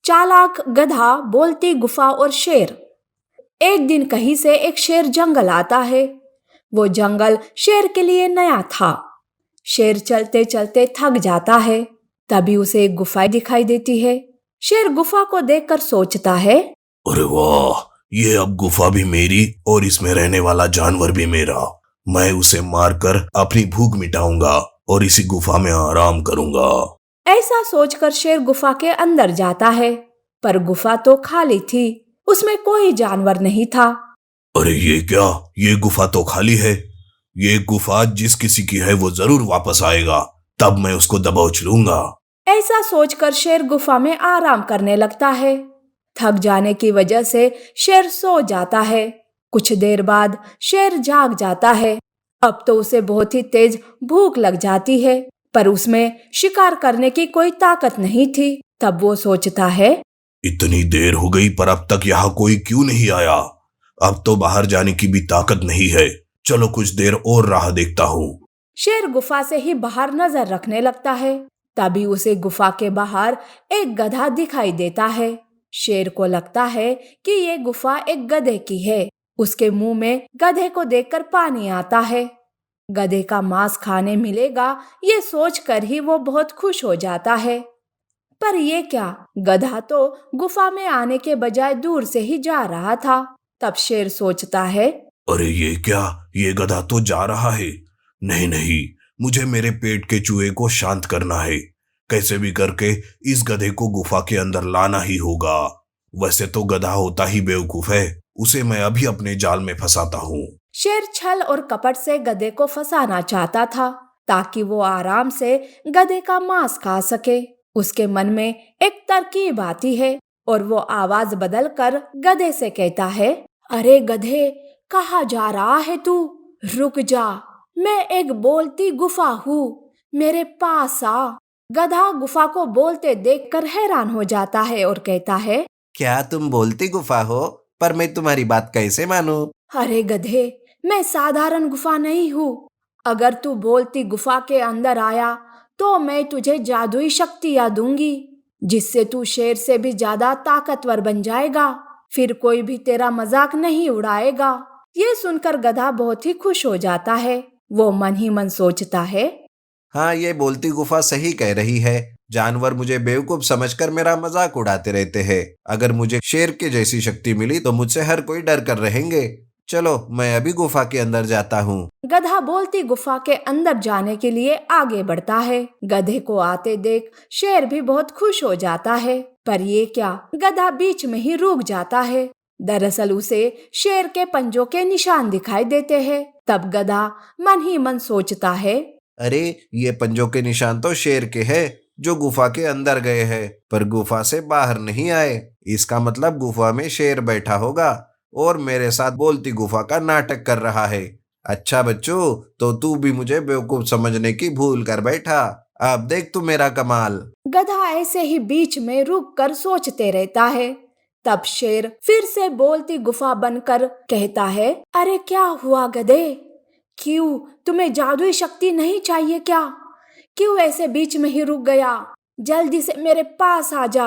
चालाक गधा, बोलती गुफा और शेर। एक दिन कहीं से एक शेर जंगल आता है। वो जंगल शेर के लिए नया था। शेर चलते चलते थक जाता है। तभी उसे एक गुफा दिखाई देती है। शेर गुफा को देखकर सोचता है, अरे वाह, ये अब गुफा भी मेरी और इसमें रहने वाला जानवर भी मेरा। मैं उसे मारकर अपनी भूख मिटाऊंगा और इसी गुफा में आराम करूंगा। ऐसा सोचकर शेर गुफा के अंदर जाता है, पर गुफा तो खाली थी। उसमें कोई जानवर नहीं था। अरे ये क्या, ये गुफा तो खाली है। ये गुफा जिस किसी की है वो जरूर वापस आएगा, तब मैं उसको दबोच लूंगा। ऐसा सोचकर शेर गुफा में आराम करने लगता है। थक जाने की वजह से शेर सो जाता है। कुछ देर बाद शेर जाग जाता है। अब तो उसे बहुत ही तेज भूख लग जाती है, पर उसमें शिकार करने की कोई ताकत नहीं थी। तब वो सोचता है, इतनी देर हो गई पर अब तक यहाँ कोई क्यों नहीं आया। अब तो बाहर जाने की भी ताकत नहीं है। चलो कुछ देर और राह देखता हूँ। शेर गुफा से ही बाहर नजर रखने लगता है। तभी उसे गुफा के बाहर एक गधा दिखाई देता है। शेर को लगता है कि ये गुफा एक गधे की है। उसके मुंह में गधे को देखकर पानी आता है। गधे का मांस खाने मिलेगा, ये सोचकर ही वो बहुत खुश हो जाता है। पर ये क्या, गधा तो गुफा में आने के बजाय दूर से ही जा रहा था। तब शेर सोचता है, अरे ये क्या, ये गधा तो जा रहा है। नहीं नहीं, मुझे मेरे पेट के चूहे को शांत करना है। कैसे भी करके इस गधे को गुफा के अंदर लाना ही होगा। वैसे तो गधा होता ही बेवकूफ है, उसे मैं अभी अपने जाल में फंसाता हूँ। शेर छल और कपट से गधे को फंसाना चाहता था, ताकि वो आराम से गधे का मांस खा सके। उसके मन में एक तरकीब आती है और वो आवाज बदलकर गधे से कहता है, अरे गधे, कहाँ जा रहा है तू? रुक जा, मैं एक बोलती गुफा हूँ, मेरे पास आ। गधा गुफा को बोलते देखकर हैरान हो जाता है और कहता है, क्या तुम बोलती गुफा हो? पर मैं तुम्हारी बात कैसे मानूं? अरे गधे, मैं साधारण गुफा नहीं हूँ। अगर तू बोलती गुफा के अंदर आया तो मैं तुझे जादुई शक्तियाँ दूंगी, जिससे तू शेर से भी ज्यादा ताकतवर बन जाएगा। फिर कोई भी तेरा मजाक नहीं उड़ाएगा। ये सुनकर गधा बहुत ही खुश हो जाता है। वो मन ही मन सोचता है, हाँ, ये बोलती गुफा सही कह रही है। जानवर मुझे बेवकूफ समझकर मेरा मजाक उड़ाते रहते हैं। अगर मुझे शेर के जैसी शक्ति मिली तो मुझसे हर कोई डर कर रहेंगे। चलो मैं अभी गुफा के अंदर जाता हूँ। गधा बोलती गुफा के अंदर जाने के लिए आगे बढ़ता है। गधे को आते देख शेर भी बहुत खुश हो जाता है। पर ये क्या, गधा बीच में ही रुक जाता है। दरअसल उसे शेर के पंजों के निशान दिखाई देते हैं। तब गधा मन ही मन सोचता है, अरे ये पंजों के निशान तो शेर के हैं, जो गुफा के अंदर गए हैं पर गुफा से बाहर नहीं आए। इसका मतलब गुफा में शेर बैठा होगा और मेरे साथ बोलती गुफा का नाटक कर रहा है। अच्छा बच्चों, तो तू भी मुझे बेवकूफ समझने की भूल कर बैठा। अब देख तू मेरा कमाल। गधा ऐसे ही बीच में रुक कर सोचते रहता है। तब शेर फिर से बोलती गुफा बनकर कहता है, अरे क्या हुआ गधे? क्यों, तुम्हें जादुई शक्ति नहीं चाहिए क्या? क्यों ऐसे बीच में ही रुक गया? जल्दी से मेरे पास आ जा।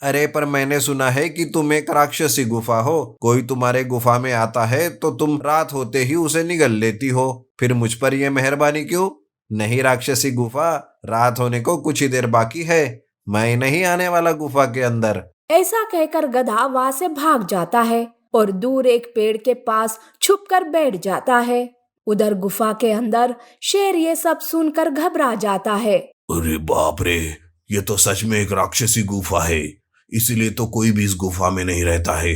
अरे पर मैंने सुना है कि तुम एक राक्षसी गुफा हो। कोई तुम्हारे गुफा में आता है तो तुम रात होते ही उसे निगल लेती हो। फिर मुझ पर यह मेहरबानी क्यों? नहीं राक्षसी गुफा, रात होने को कुछ ही देर बाकी है। मैं नहीं आने वाला गुफा के अंदर। ऐसा कहकर गधा वहां से भाग जाता है और दूर एक पेड़ के पास छुपकर बैठ जाता है। उधर गुफा के अंदर शेर ये सब सुनकर घबरा जाता है। अरे बाप रे, ये तो सच में एक राक्षसी गुफा है। इसीलिए तो कोई भी इस गुफा में नहीं रहता है।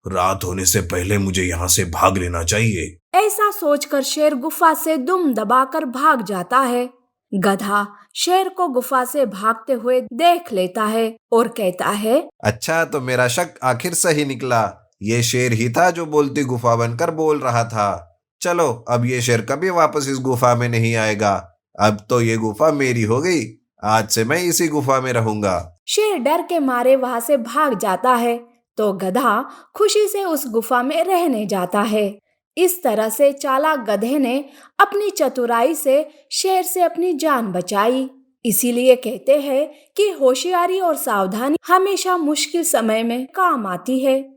रात होने से पहले मुझे यहाँ से भाग लेना चाहिए। ऐसा सोचकर शेर गुफा से दुम दबाकर भाग जाता है। गधा शेर को गुफा से भागते हुए देख लेता है और कहता है, अच्छा, तो मेरा शक आखिर सही निकला। ये शेर ही था जो बोलती गुफा बनकर बोल रहा था। चलो अब ये शेर कभी वापस इस गुफा में नहीं आएगा। अब तो ये गुफा मेरी हो गई। आज से मैं इसी गुफा में रहूंगा। शेर डर के मारे वहां से भाग जाता है, तो गधा खुशी से उस गुफा में रहने जाता है। इस तरह से चालाक गधे ने अपनी चतुराई से शेर से अपनी जान बचाई। इसीलिए कहते हैं कि होशियारी और सावधानी हमेशा मुश्किल समय में काम आती है।